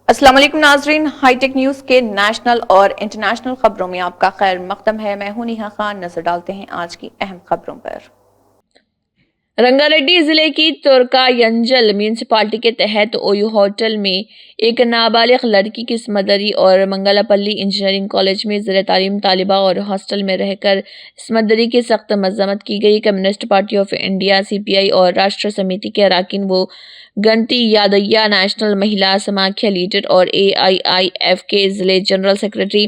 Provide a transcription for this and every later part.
अस्सलाम वालेकुम नाजरीन, हाईटेक न्यूज के नेशनल और इंटरनेशनल खबरों में आपका खैर मकदम है। मैं हूं नेहा खान। नजर डालते हैं आज की अहम खबरों पर। रंगारेड्डी जिले की तुर्कायंजल म्यूनिसिपालिटी के तहत ओयू होटल में एक नाबालिग लड़की की स्मदरी और मंगलापल्ली इंजीनियरिंग कॉलेज में ज़ेर तालीम तालिबा और हॉस्टल में रहकर स्मदरी की सख्त मजम्मत की गई। Communist party of India CPI और राष्ट्र समिति के अरकान वो गणती यादయ్య, नेशनल महिला समाख्या लीडर और AIIF के जिले general secretary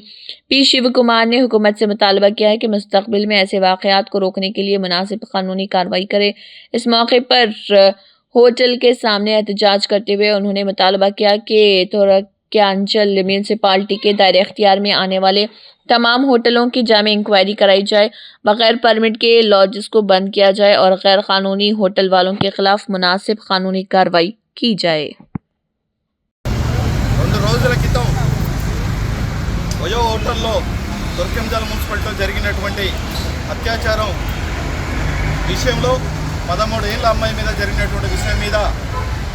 P Shiv Kumar ने हुकूमत से मुतालबा किया है कि मुस्तकबिल में ऐसे वाक़यात को रोकने के लिए मुनासिब कानूनी कार्रवाई करे। इस मौके पर होटल के सामने एहतजाज करते हुए उन्होंने मुतालबा किया कि तुर्कायंजल म्यूनिसिपालिटी के दायरे इख्तियार में आने वाले तमाम होटलों की जामे इंक्वायरी कराई जाए, बगैर परमिट के लॉजेस को बंद किया जाए और गैर कानूनी होटल वालों के खिलाफ मुनासिब कानूनी कार्रवाई की जाए। వయో హోటల్లో తుర్కంజల్ మున్సిపాలిటీలో జరిగినటువంటి అత్యాచారం విషయంలో 13 ఏళ్ల అమ్మాయి మీద జరిగినటువంటి విషయం మీద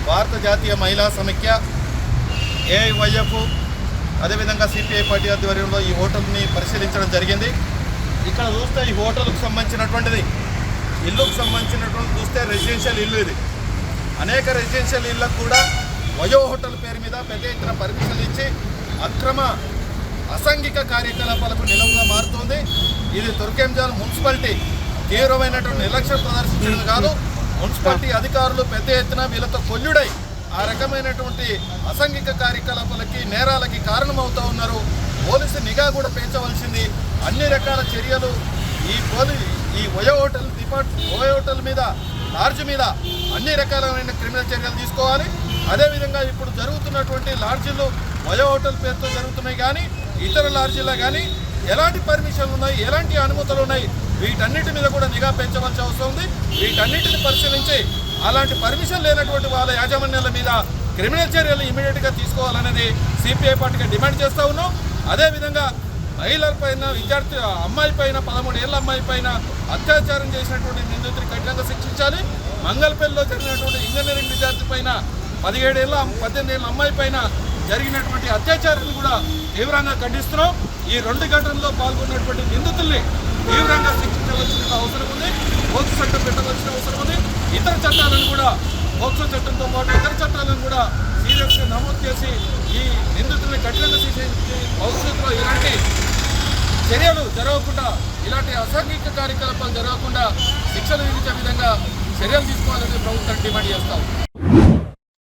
భారత జాతీయ మహిళా సమైక్య AIYF అదేవిధంగా CPI పార్టీ ఆధ్వర్యంలో ఈ హోటల్ని పరిశీలించడం జరిగింది. ఇక్కడ చూస్తే ఈ హోటల్కు సంబంధించినటువంటిది ఇల్లుకు సంబంధించినటువంటి చూస్తే రెసిడెన్షియల్ ఇల్లు. ఇది అనేక రెసిడెన్షియల్ ఇళ్లకు కూడా వయో హోటల్ పేరు మీద పెద్ద ఎత్తున పర్మిషన్లు ఇచ్చి అక్రమ అసాంఘిక కార్యకలాపాలకు నిలవుగా మారుతోంది. ఇది తుర్కంజల్ మున్సిపాలిటీ తీవ్రమైనటువంటి నిర్లక్ష్యం ప్రదర్శించడం కాదు, మున్సిపాలిటీ అధికారులు పెద్ద ఎత్తున వీళ్ళతో కొల్లుడై ఆ రకమైనటువంటి అసాంఘిక కార్యకలాపాలకి నేరాలకి కారణమవుతూ ఉన్నారు. పోలీసు నిఘా కూడా పెంచవలసింది. అన్ని రకాల చర్యలు ఈ వయో హోటల్ మీద లాడ్జ్ మీద అన్ని రకాలైన క్రిమినల్ చర్యలు తీసుకోవాలి. అదేవిధంగా ఇప్పుడు జరుగుతున్నటువంటి లాడ్జీలు వయో హోటల్ పేరుతో జరుగుతున్నాయి, కానీ ఇతర లాడ్జీల్లో కానీ ఎలాంటి పర్మిషన్లు ఉన్నాయి, ఎలాంటి అనుమతులు ఉన్నాయి, వీటన్నిటి మీద కూడా నిఘా పెంచవలసి అవసరం ఉంది. వీటన్నిటిని పరిశీలించి అలాంటి పర్మిషన్ లేనటువంటి వాళ్ళ యాజమాన్యాల మీద క్రిమినల్ చర్యలు ఇమీడియట్గా తీసుకోవాలనేది CPI పార్టీగా డిమాండ్ చేస్తూ ఉన్నాం. అదేవిధంగా మహిళల పైన అమ్మాయి పైన 13 ఏళ్ల అమ్మాయి పైన అత్యాచారం చేసినటువంటి నిందితుడిని కఠినంగా శిక్షించాలి. మంగళపల్లిలో జరిగినటువంటి ఇంజనీరింగ్ విద్యార్థి పైన 18 ఏళ్ల అమ్మాయి పైన జరిగినటువంటి అత్యాచారాన్ని కూడా తీవ్రంగా ఖండిస్తున్నాం. ఈ 2 ఘటనల్లో పాల్గొన్నటువంటి నిందితుల్ని తీవ్రంగా శిక్షించవలసిన అవసరం ఉంది. పోక్సో చట్టం పెట్టవలసిన అవసరం ఉంది. ఇతర చట్టాలను కూడా పోక్సో చట్టంతో పాటు ఇతర చట్టాలను కూడా సీరియస్గా నమోదు చేసి ఈ నిందితుల్ని కఠినంగా శిక్షించి భవిష్యత్తులో ఇలాంటి చర్యలు జరగకుండా, ఇలాంటి అసాంఘిక కార్యకలాపాలు జరగకుండా శిక్షలు విధించే విధంగా చర్యలు తీసుకోవాలని ప్రభుత్వం డిమాండ్ చేస్తాం.